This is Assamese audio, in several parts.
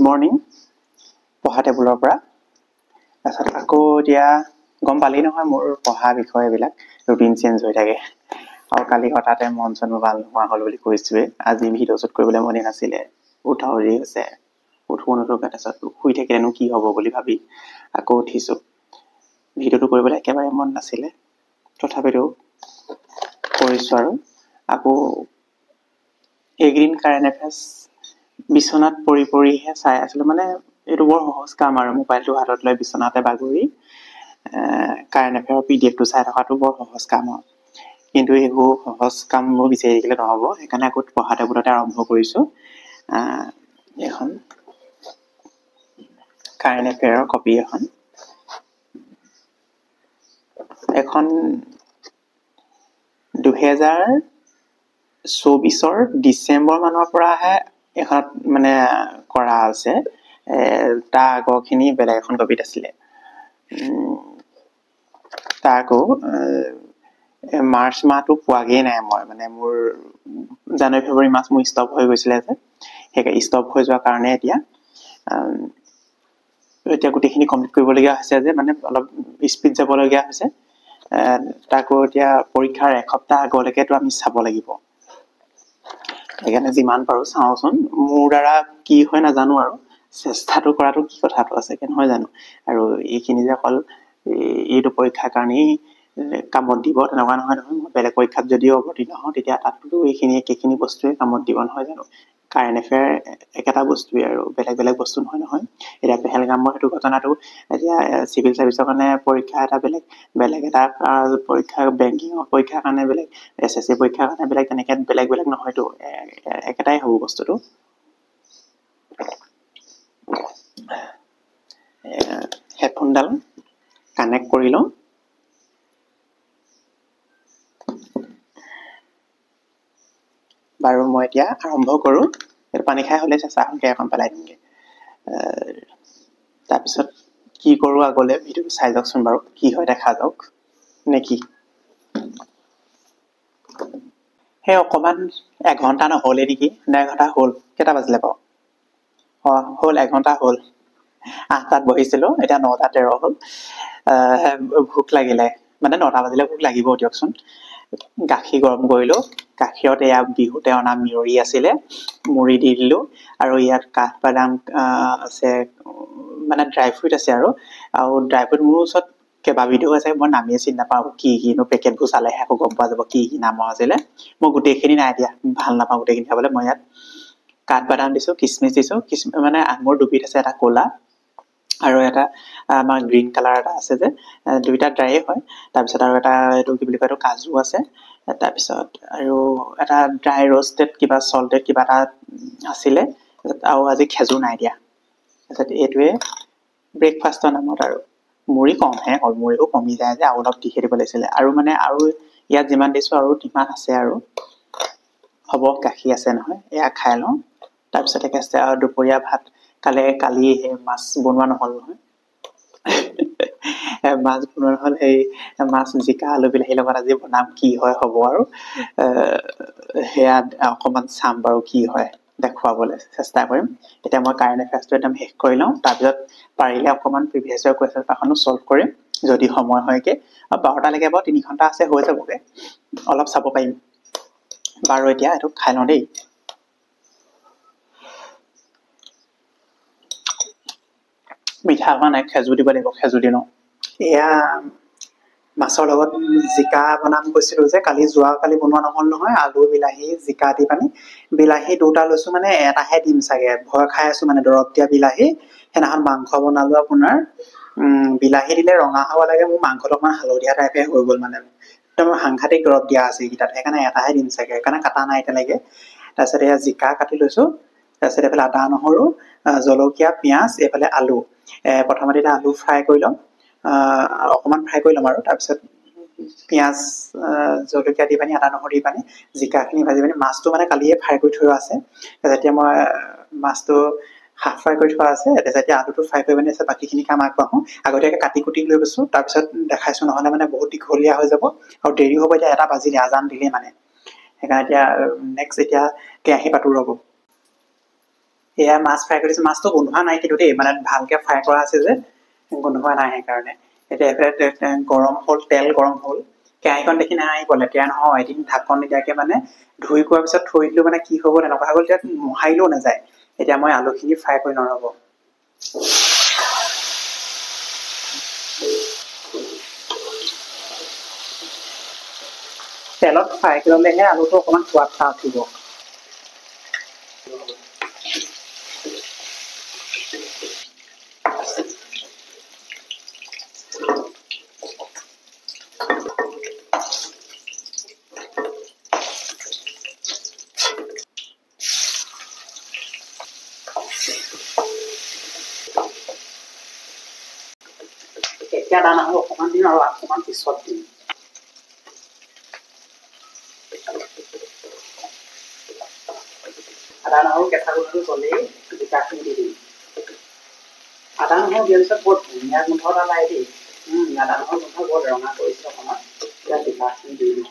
মৰ্নিং পঢ়া টেবুলৰ পৰা তাৰপিছত আকৌ এতিয়া গম পালি নহয় মোৰ পঢ়া বিষয় এইবিলাক ৰুটিন চেঞ্জ হৈ থাকে আৰু কালি হঠাতে মন চন ভাল নোহোৱা হ'ল বুলি কৈছোৱে আজি ভিডিঅ' শ্বুট কৰিবলৈ মনে নাছিলে উঠা উৰি হৈছে উঠো তাৰপিছত শুই থাকিলেনো কি হ'ব বুলি ভাবি আকৌ উঠিছোঁ ভিডিঅ'টো কৰিবলৈ একেবাৰে মন নাছিলে তথাপিতো কৰিছোঁ আৰু আকৌ এইকেইদিন কাৰেণ্ট এফেয়াৰ্ছ বিচনাত পৰি পৰিহে চাই আছিলোঁ মানে এইটো বৰ সহজ কাম আৰু মোবাইলটো হাতত লৈ বিচনাতে বাগৰি কাৰেণ্ট এফেয়াৰৰ পিডিএফটো চাই থকাটো বৰ সহজ কাম হয় কিন্তু এইবোৰ সহজ কামবোৰ বিচাৰি থাকিলে নহ'ব সেইকাৰণে আকৌ পঢ়া টেবুলতে আৰম্ভ কৰিছোঁ এখন কাৰেণ্ট এফেয়াৰৰ কপি এখন 2024 ডিচেম্বৰ মানৰ পৰাহে এখনত মানে কৰা আছে তাৰ আগৰখিনি বেলেগ এখন কপিত আছিলে তাৰ আকৌ মাৰ্চ মাহটো পোৱাগেই নাই মই মানে মোৰ জানুৱাৰী ফেব্ৰুৱাৰী মাৰ্চ মোৰ ষ্টপ হৈ গৈছিলে যে সেই ষ্টপ হৈ যোৱাৰ কাৰণে এতিয়া গোটেইখিনি কমপ্লিট কৰিবলগীয়া হৈছে যে মানে অলপ স্পীড যাবলগীয়া হৈছে তাকো এতিয়া পৰীক্ষাৰ এসপ্তাহ আগলৈকেতো আমি চাব লাগিব সেইকাৰণে যিমান পাৰোঁ চাওঁচোন মোৰ দ্বাৰা কি হয় নাজানো আৰু চেষ্টাটো কৰাটো কি কথাটো আছে নহয় জানো আৰু এইখিনি যে অকল এইটো পৰীক্ষাৰ কাৰণেই কামত দিব তেনেকুৱা নহয় মই বেলেগ পৰীক্ষাত যদিও অৱতীৰ্ণ হওঁ তেতিয়া তাততো একেখিনি বস্তুৱে কামত দিব নহয় জানো কাৰেণ্ট এফেয়াৰ একেটা বস্তুৱে আৰু বেলেগ বেলেগ বস্তু নহয় এতিয়া পেহেলগামৰ সেইটো ঘটনাটো এতিয়া চিভিল চাৰ্ভিচৰ কাৰণে পৰীক্ষা এটা বেলেগ এটা পৰীক্ষা বেংকিঙৰ পৰীক্ষাৰ কাৰণে বেলেগ SSC পৰীক্ষাৰ কাৰণে বেলেগ তেনেকৈ বেলেগ বেলেগ নহয়তো একেটাই হ'ব বস্তুটো হেডফোনডাল কানেক্ট কৰি লওঁ বাৰু মই এতিয়া আৰম্ভ কৰোঁ পানী খাই হ'লে চাহকে এখন পেলাই দিমগৈ তাৰপিছত কি কৰোঁ আগলৈ ভিডিঅ'টো চাই যাওকচোন বাৰু কি হয় দেখা যাওক নে কি সেই অকণমান এঘণ্টা নহ'লে নেকি নে এঘণ্টা হ'ল কেইটা বাজিলে বাৰু হ'ল এঘণ্টা হ'ল 8টাত বহিছিলোঁ এতিয়া 9:13 হ'ল ভোক লাগিলে মানে 9টা বাজিলে ভোক লাগিব দিয়কচোন গাখীৰ গৰম কৰিলোঁ গাখীৰত এয়া বিহুতে অনা মিয়ৰি আছিলে মুড়ি দি দিলোঁ আৰু ইয়াত কাঠবাদাম আছে মানে ড্ৰাই ফ্ৰুইট আছে আৰু ড্ৰাই ফ্ৰুইট মোৰ ওচৰত কেইবাবিধো আছে মই নামেই চিনি নাপাওঁ কিনো পেকেটবোৰ চালেহে আকৌ গম পোৱা যাব কি নামৰ আছিলে মই গোটেইখিনি নাই দিয়া ভাল নাপাওঁ গোটেইখিনি খাবলৈ মই ইয়াত কাঠবাদাম দিছোঁ কিচমিচ দিছোঁ মানে আঙুৰ দুবিধ আছে এটা ক'লা আৰু এটা আমাৰ গ্ৰীণ কালাৰ এটা আছে যে দুইটা ড্ৰাইয়ে হয় তাৰপিছত আৰু এটা এইটো কি বুলি কয় এইটো কাজু আছে তাৰপিছত আৰু এটা ড্ৰাই ৰ'ষ্টেড কিবা চল্টেড কিবা এটা আছিলে আৰু আজি খেজুৰ নাই দিয়া তাৰপিছত এইটোৱে ব্ৰেকফাষ্টৰ নামত আৰু মুড়ি কমহে হ'ল মুড়িও কমি যায় যে আৰু অলপ দি দিব লাগিছিলে আৰু মানে আৰু ইয়াত যিমান দিছোঁ আৰু কিমান আছে আৰু হ'ব গাখীৰ আছে নহয় এয়া খাই লওঁ তাৰপিছত একেবাৰে আৰু দুপৰীয়া ভাত কালি সেই মাছ বনোৱা নহ'ল নহয় মাছ বনোৱা নহ'ল সেই মাছ জিকা আলু বিলাহীৰ লগত আজি বনাম কি হয় হ'ব আৰু সেয়া অকণমান চাম বাৰু কি হয় দেখুৱাবলৈ চেষ্টা কৰিম এতিয়া মই কাৰেণ্ট এফেয়াৰ্ছটো একদম শেষ কৰি লওঁ তাৰপিছত পাৰিলে অকণমান প্ৰিভিয়াছ ইয়েৰ কুৱেশ্যন পেপাৰখনো ছল্ভ কৰিম যদি সময় হয়গৈ আৰু 12টালৈকে বাৰু 3 ঘণ্টা আছে হৈ যাবগৈ অলপ চাব পাৰিম বাৰু এতিয়া এইটো খাই লওঁ দেই মিঠা হোৱা নাই খেজুৰ দিব লাগিব খেজুৰ দি লওঁ এয়া মাছৰ লগত জিকা বনাম কৈছিলোঁ যে যোৱাকালি বনোৱা নহ'ল নহয় আলু বিলাহী জিকা দি পানি বিলাহী 2টা লৈছোঁ মানে এটাহে দিম চাগে ভয় খাই আছোঁ মানে দৰৱ দিয়া বিলাহী সেইদিনাখন মাংস বনালোঁ আপোনাৰ বিলাহী দিলে ৰঙা হ'ব লাগে মোৰ মাংসটো অকণমান হালধীয়া টাইপে হৈ গ'ল মানে একদম সাংঘাতিক দৰৱ দিয়া আছে এইকেইটাত সেইকাৰণে এটাহে দিম চাগে সেইকাৰণে কাটা নাই এতিয়ালৈকে তাৰপিছত এয়া জিকা কাটি লৈছোঁ তাৰপিছত এইফালে আদা নহৰু জলকীয়া পিঁয়াজ এইফালে আলু প্ৰথমতে এতিয়া আলু ফ্ৰাই কৰি ল'ম অকণমান ফ্ৰাই কৰি ল'ম আৰু তাৰপিছত পিঁয়াজ জলকীয়া দি পানি আদা নহৰু দি পানি জিকাখিনি ভাজি পানি মাছটো মানে কালিয়ে ফ্ৰাই কৰি থোৱা আছে যেতিয়া মই মাছটো হাফ ফ্ৰাই কৰি থোৱা আছে যেতিয়া আলুটো ফ্ৰাই কৰি পানি আছে বাকীখিনি কাম আগবাঢ়োঁ আগতীয়াকৈ কাটি কুটি লৈ গৈছোঁ তাৰপিছত দেখাইছোঁ নহ'লে মানে বহুত দীঘলীয়া হৈ যাব আৰু দেৰি হ'ব এতিয়া 1টা বাজিলে আজান দিলে মানে সেইকাৰণে এতিয়া নেক্সট এতিয়া কেৰাহী পাতোঁ ৰ'ব এয়া মাছ ফ্ৰাই কৰিছোঁ, মাছটো গোন্ধোৱা নাই কিন্তু দেই, মানে ভালকৈ ফ্ৰাই কৰা আছে যে গোন্ধোৱা নাই সেইকাৰণে। এতিয়া এইফালে গৰম হ'ল, তেল গৰম হ'ল, কেৰাহীখন দেখি নাহিব, লেতেৰা নহয়, এদিন ঢাকন নিদিয়াকৈ মানে ধুই খোৱাৰ পিছত থৈ দিলোঁ মানে কি হ'ব তেনেকুৱা হৈ গ'ল, এতিয়া মোহাৰিলেও নাযায়। এতিয়া মই আলুখিনি ফ্ৰাই কৰি লওঁ ৰ'ব। তেলত ফ্ৰাই কৰি ল'লেহে আলুটো অকণমান সোৱাদ এটা উঠিব। এতিয়া আদা নহৰু অকণমান দিম আৰু অকণমান পিছত দিম। আদা নহৰু কেঁচা গোন্ধটো গ'লেই জিকাখিনি দি দিম। আদা নহৰু দিয়াৰ পিছত বৰ ধুনীয়া গোন্ধ এটা ওলাই দেই। আদা নহৰু গোন্ধ বৰ ৰঙা কৰিছে অকণমান। এতিয়া জিকাখিনি দি দিম।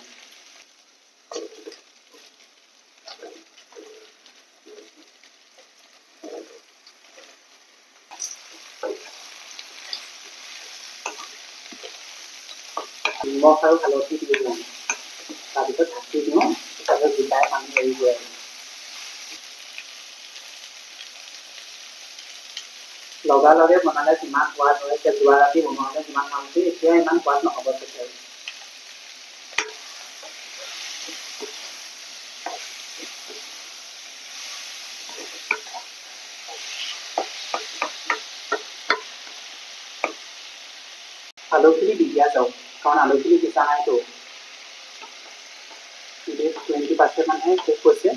নিমখ আৰু হালধি দি দিওঁ, তাৰপিছত ঢাকি দিওঁ, তাৰপিছত জিকাই পানী এৰি দিয়ে। লগে বনালে যিমান সোৱাদ হয়, এতিয়া যোৱা ৰাতি বনোৱালে যিমান ভাল হৈছিল, এতিয়া ইমান সোৱাদ নহ'ব চাগে। আলুখিনি দি দিয়া যাওক, কাৰণ আলুখিনি সিজা নাইতো, 20% মানহে কুক হৈছে।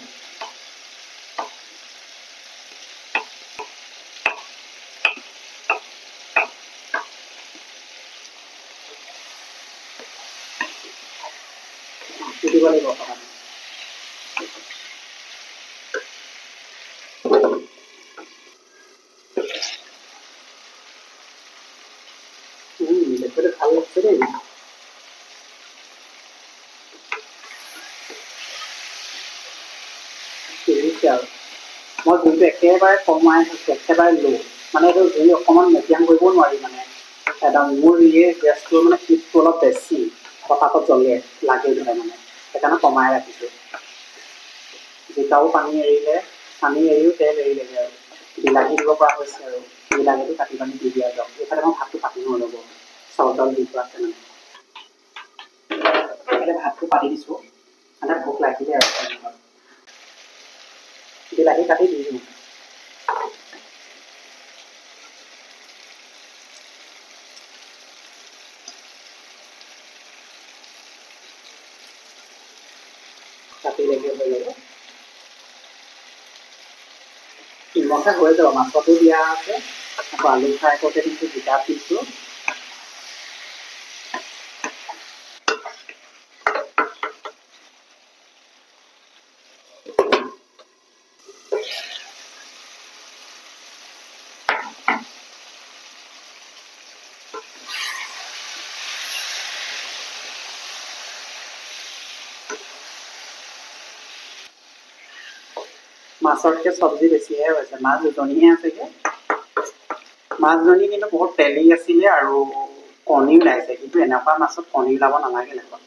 দিব লাগিব অকণমান। দেখোতে ভাল লাগছে দেই। সিজিছে আৰু মই জুইটো একেবাৰে কমাই থৈছোঁ, একেবাৰে ল', মানে এইটো জুই অকণমান মিডিয়াম কৰিব নোৱাৰি, মানে একদম মোৰ গেছটো মানে হিটটো অলপ বেছি, পটাপট জ্বলে লাগে ধৰে মানে, সেইকাৰণে কমাই ৰাখিছোঁ। জিকাও পানী এৰিলে, পানী এৰিও তেল এৰিলেগৈ আৰু বিলাহী দিব পৰা হৈছে আৰু বিলাহীটো কাটি পানী দি দিয়া যাওক। এইফালে মই ভাতটো পাতি নল'ব, চাউল দি থোৱা আছে মানে। এইফালে ভাতটো পাতি দিছোঁ, মানে ভোক লাগিলে আৰু বিলাহী কাটি দি দিওঁ। কাটি লাগি হৈ যাব, নিমখে হৈ যাব, মাছতো দিয়া আছে, আকৌ আলু ফ্ৰাই কৰোঁতে দিছোঁ, জিকা দিছোঁ। মাছতকৈ চব্জি বেছিহে হৈছে, মাছ দুজনীহে আছেগৈ। মাছজনী কিন্তু বহুত তেলি আছিলে আৰু কণী ওলাইছে, কিন্তু এনেকুৱা মাছত কণী ওলাব নালাগে লগত।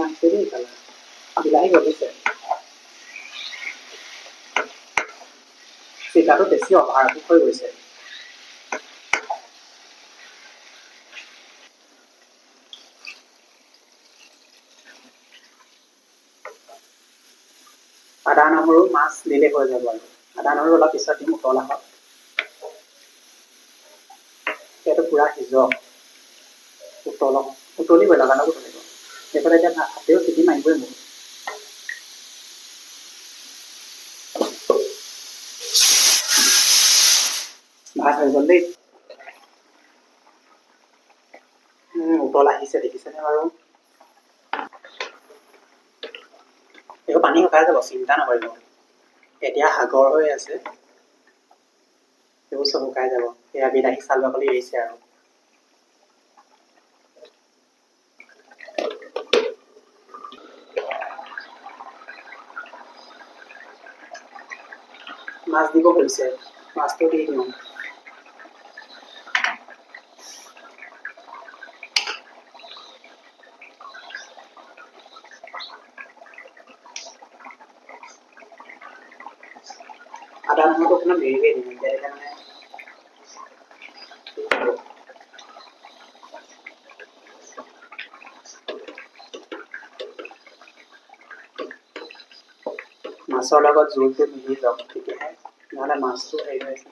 আছে দেই কালাৰ, বিলাহী গলিছে। জিকাটো বেছি অভাৰ হৈ গৈছে। আদা নহৰু মাছ দিলে হৈ যাব আৰু আদা নহৰু অলপ পিছত দিম, উতল আহক, সেইটো পূৰা সিজক, উতলক, উতলিবই, লগালগ উতলিব। সেইফালে এতিয়া ভাতেও চিটি মাৰিবই মোৰ। ভাত হৈ গ'ল দেই। উতল আহিছে, দেখিছেনে বাৰু? এইটো পানী শুকাই যাব, চিন্তা নকৰিব, এতিয়া সাগৰ হৈ আছে। এইবোৰ চব শুকাই যাব এয়া বিলাহী চাল বাকলি এৰিছে আৰু মাছ দিব কৈছে মাছটো দি দিওঁ আদা নহৰুটো অকণমান দেৰিকৈ দিম তেতিয়া মানে মাছৰ লগত জোলটো মিলি যাওক তেতিয়াহে নহ'লে মাছটো হেৰি হৈ আছে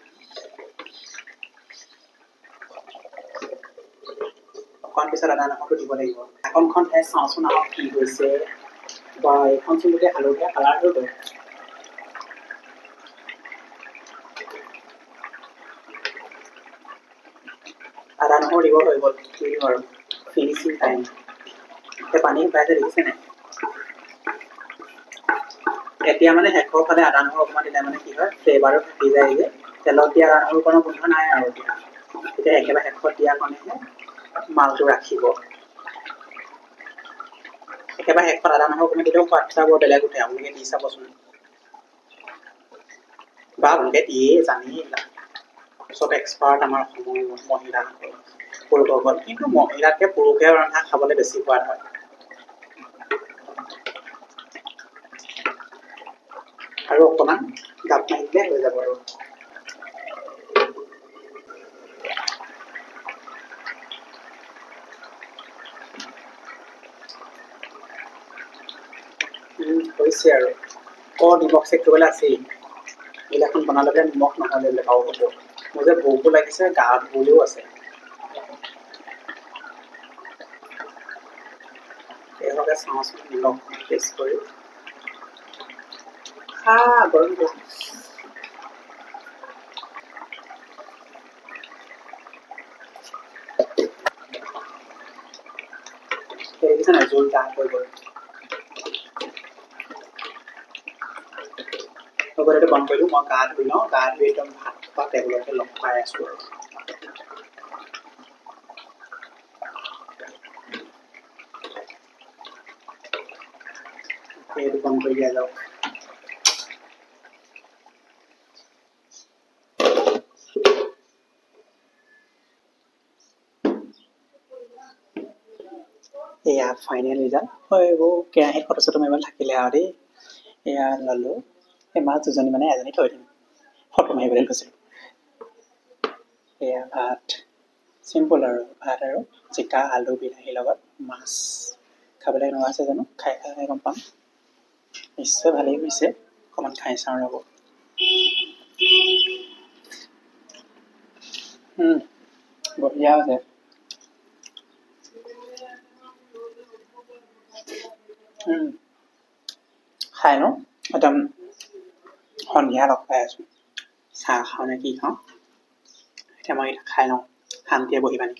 অকণ পিছত আদা নহৰুটো দিব লাগিব ঢাকনখন চাওঁচোন আৰু কি হৈছে বা এইখন চোন গোটেই হালধীয়া কালাৰ হৈ গ'ল আদা নহৰু দিব হৈ গ'ল দিম আৰু ফিনিচিং টাইম এতিয়া পানী শুকাইছে দেখিছে নাই এতিয়া মানে শেষৰ ফালে আদা নহৰু অকণমান দিলে মানে কি হয় ফ্লেভাৰো থাকি যায় যে তেলত দিয়া আদা নহৰু কোনো গোন্ধ নাই আৰু এতিয়া একেবাৰে শেষত দিয়া কাৰণেহে মালটো ৰাখিব একেবাৰে শেষত আদা নহৰু অকণমান দিলেও সোৱাদটা বৰ বেলেগ উঠে আপোনালোকে দি চাবচোন বা আপোনালোকে দিয়ে জানেই এইবিলাক চব এক্সপাৰ্ট আমাৰ অসমৰ মহিলাসকল পুৰুষসকল কিন্তু মহিলাতকৈ পুৰুষে ৰন্ধা খাবলৈ বেছি সোৱাদ হয় আৰু অকণমান গাপ মাৰি দিলে হৈ যাব আৰু হৈছে আৰু নিমখ চেক কৰিবলৈ আছেই এইবিলাখন বনালে নিমখ নহ'লে লেখাও হ'ব মোৰ যে ভোকো লাগিছে গা ধুবলৈও আছে সেইবাবে চাওঁচোন নিমখ টেষ্ট কৰি গৰম দেখিছে নাই জোল ডাঠ হৈ গ'ল এইটো বন্ধ কৰিলোঁ মই গা ধুই লওঁ গা ধুই একদম ভাত খোৱা টেবুলতে লগ পাই আছোঁ আৰু এইটো বন্ধ কৰি দিয়া যাওক এয়া ফাইনেল ৰিজাল্ট হয় এইবোৰ কেৰাহীত ফটো চটো মাৰিবলৈ থাকিলে আৰু দেই এয়া ল'লোঁ এই মাছ দুজনী মানে এজনী থৈ দিম ফটো মাৰিবলৈ গৈছিলোঁ এয়া ভাত চিম্পল আৰু ভাত আৰু জিকা আলু বিলাহীৰ লগত মাছ খাবলৈ কেনেকুৱা আছে জানো খাই গম পাম নিশ্চয় ভালেই হৈছে অকণমান খাই চাওঁ ৰ'ব বঢ়িয়া হৈছে খাই ন একদম সন্ধিয়া লগ পাই আছোঁ চাহ খাওঁ নে কি খাওঁ এতিয়া মই খাই লওঁ শান্তিয়ে বহি পানি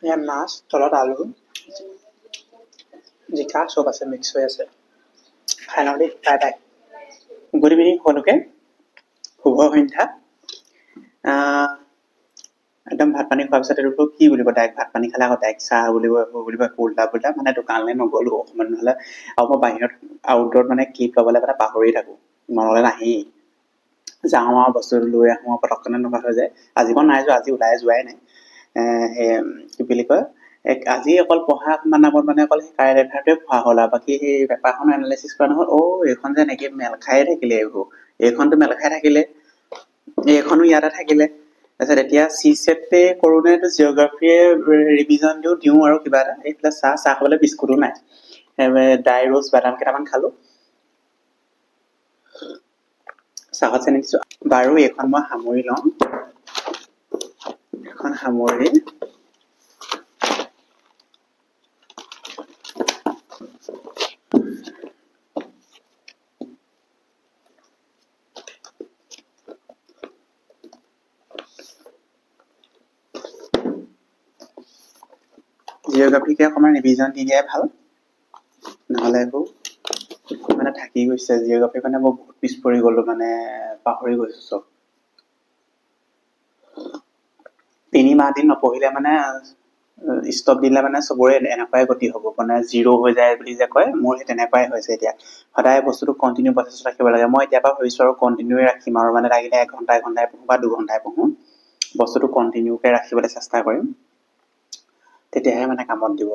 ইয়াত মাছ তলত আলু জিকা চব আছে মিক্স হৈ আছে খাই লওঁ দেই বাই বাই গুড ইভিনিং সকলোকে শুভ সন্ধ্যা একদম ভাত পানী খোৱাৰ পিছত এইটো কি বুলিব ডাইৰেক্ট ভাত পানী খালে আকৌ ডাইৰেক্ট চাহ বুলিব উল্টা পুল্টা মানে দোকানলৈ নগ'লো অকণমান নহ'লে আৰু মই বাহিৰত আউটডোৰত মানে ক্লিপ ল'বলৈ মানে পাহৰি থাকোঁ মনলৈ নাহেই যাওঁ আৰু বস্তুটো লৈ আহোঁ আৰু পটককেনে এনেকুৱা হৈ যায় আজি মই নাই যোৱা আজি ওলাই যোৱাই নাই কি বুলি কয় আজি অকল পঢ়া নামত মানে অকল সেই কাৰেণ্ট এফেয়াৰটোৱে পঢ়া হ'ল আৰু বাকী সেই পেপাৰখন এনালাইচিছ কৰা নহ'ল এইখন যে এনেকৈ মেল খায়ে থাকিলে এইবোৰ এইখনটো মেল খাই থাকিলে এইখনো ইয়াতে থাকিলে তাৰপিছত এতিয়া CSET কৰোঁ নে জিঅ'গ্ৰাফীয়ে ৰিভিজন দিওঁ আৰু কিবা এটা এইফালে চাহ খাবলৈ বিস্কুটো নাই ড্ৰাই ৰোজ বাদাম কেইটামান খালোঁ চাহত চেনি দিছোঁ বাৰু এইখন মই সামৰি লওঁ এখন সামৰি জিঅ'গ্ৰাফীকে অকণমান ৰিভিজন দি দিয়াই ভাল নহ'লে একো মানে থাকি গৈছে জিঅ'গ্ৰাফি মানে মই বহুত পিছ পৰি গলো মানে পাহৰি গৈছো চব 3 মাহ দিন নপঢ়িলে মানে ষ্টপ দিলে মানে চবৰে এনেকুৱাই গতি হ'ব মানে জিৰো হৈ যায় বুলি যে কয় মোৰ সেই তেনেকুৱাই হৈছে এতিয়া সদায় বস্তুটো কন্টিনিউ প্ৰচেছত ৰাখিব লাগে মই এতিয়া পৰা ভাবিছো আৰু কন্টিনিউ ৰাখিম আৰু মানে লাগিলে 1 ঘণ্টা পঢ়ো বা 2 ঘণ্টাই পঢ়ো বস্তুটো কন্টিনিউকে ৰাখিবলৈ চেষ্টা কৰিম তেতিয়াহে মানে কামত দিব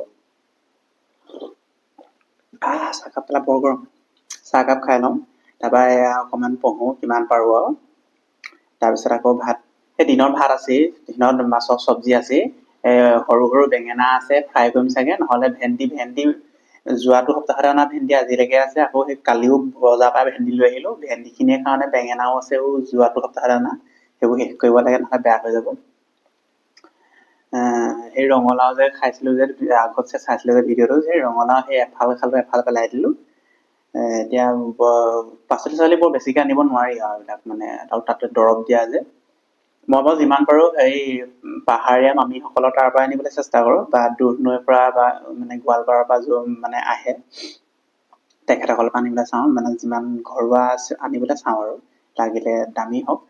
চাহকাপ পেলা বৰ গৰম চাহকাপ খাই লওঁ তাৰপৰা অকণমান পঢ়ো কিমান পাৰো আৰু তাৰপিছত আকৌ ভাত এই দিনৰ ভাত আছেই দিনত মাছৰ চব্জি আছেই সৰু সৰু বেঙেনা আছে ফ্ৰাই কৰিম চাগে নহ'লে ভেন্দি যোৱাটো সপ্তাহতে অনা ভেন্দি আজিলৈকে আছে আকৌ সেই কালিও বজাৰ পৰা ভেন্দি লৈ আহিলো ভেন্দিখিনিৰ কাৰণে বেঙেনাও আছে যোৱাটো সপ্তাহতে অনা সেইবোৰ শেষ কৰিব লাগে নহ'লে বেয়া হৈ যাব সেই ৰঙালাও যে খাইছিলো যে আগত চাইছিলো যে ভিডিঅ'টো সেই ৰঙালাও সেই এফাল খালো এফাল পেলাই দিলো এতিয়া পাচলি চাচলি বৰ বেছিকে আনিব নোৱাৰি আৰু এইবিলাক মানে আৰু তাতে দৰৱ দিয়া যে মই বাৰু যিমান পাৰো এই পাহাৰীয়া মামীসকলৰ তাৰ পৰা আনিবলৈ চেষ্টা কৰো বা দূৰ নৈৰ পৰা বা মানে গোৱালপাৰাৰ পৰা মানে আহে তেখেতসকলৰ পৰা আনিবলৈ চাওঁ মানে যিমান ঘৰুৱা আনিবলৈ চাওঁ আৰু লাগিলে দামী হওক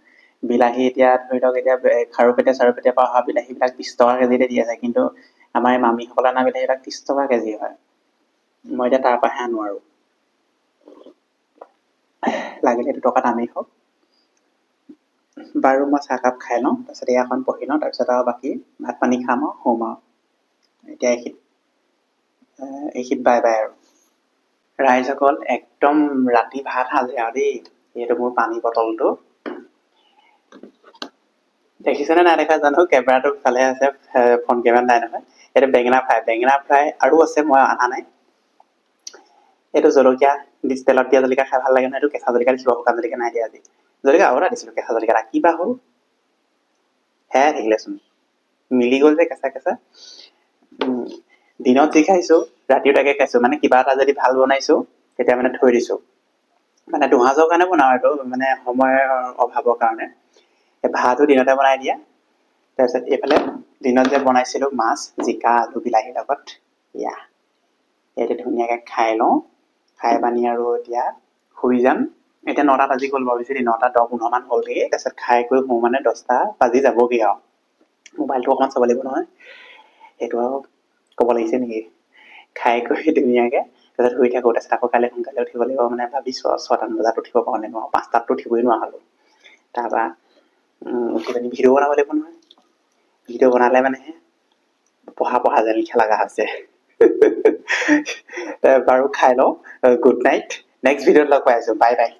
বিলাহী এতিয়া ধৰি লওক এতিয়া চাৰুপেটীয়া পৰা অহা বিলাহীবিলাক 20 টকা কেজিতে দি আছে কিন্তু আমাৰ এই মামীসকলে অনা বিলাহীবিলাক 30 টকা কেজি হয় মই এতিয়া তাৰ পৰাহে আনো আৰু লাগিলে 2 টকা দামেই হওক বাৰু মই চাহকাপ খাই লওঁ তাৰপিছত এখন পঢ়ি লওঁ তাৰপিছত আৰু বাকী ভাত পানী খাম আৰু শুম আৰু এতিয়া এইখিত বাই বাই আৰু ৰাইজসকল একদম ৰাতি ভাত সাজে আৰু দেই এইটো মোৰ পানী বটলটো দেখিছেনে নাই দেখা জানো কেমেৰাটো ফালে আছে ফোন কেমেৰা নাই নহয় এইটো বেঙেনা ফ্ৰাই আৰু আছে মই অনা নাই এইটো জলকীয়া তেলত দিয়া জলকীয়া খাই ভাল লাগে নহয় এইটো কেঁচা জলকীয়া দিছিলো শুকান জলকীয়া নাই দিয়া আজি জলকীয়া আৰু এটা দিছিলো কেঁচা জলকীয়া কিবা হ'ল সেয়াই থাকিলেচোন মিলি গ'ল যে কেঁচা দিনত যি খাইছো ৰাতিও তাকে খাইছো মানে কিবা এটা যদি ভাল বনাইছো তেতিয়া মানে থৈ দিছো মানে দুসাঁজৰ কাৰণে বনাও এইটো মানে সময়ৰ অভাৱৰ কাৰণে ভাতো দিনতে বনাই দিয়া তাৰপিছত এইফালে দিনত যে বনাইছিলো মাছ জিকা আলু বিলাহীৰ লগত এইটো ধুনীয়াকৈ খাই লওঁ খাই পানি আৰু এতিয়া শুই যাম এতিয়া 9টা বাজি গ'ল বাৰু বেছি 9টা 10-15 মান হ'লগে তাৰপিছত খাই কৰি শুওঁ মানে 10টা বাজি যাবগৈ আৰু মোবাইলটো অকণমান চাব লাগিব নহয় সেইটো আৰু ক'ব লাগিছে নেকি খাই কৰি ধুনীয়াকৈ তাৰপিছত শুই থাকোঁ তাৰপিছত আকৌ কাইলৈ সোনকালে উঠিব লাগিব মানে ভাবিছোঁ 6টামান বজাত উঠিব পৰা নাই 5টাততো উঠিবই নোৱাৰা হ'লোঁ তাৰপৰা উঠি পিনি ভিডিঅ' বনাব লাগিব নহয় ভিডিঅ' বনালে মানেহে পঢ়া যেন লিখা লগা হৈছে বাৰু খাই লওঁ গুড নাইট নেক্সট ভিডিঅ'ত লগ পাই আছোঁ বাই বাই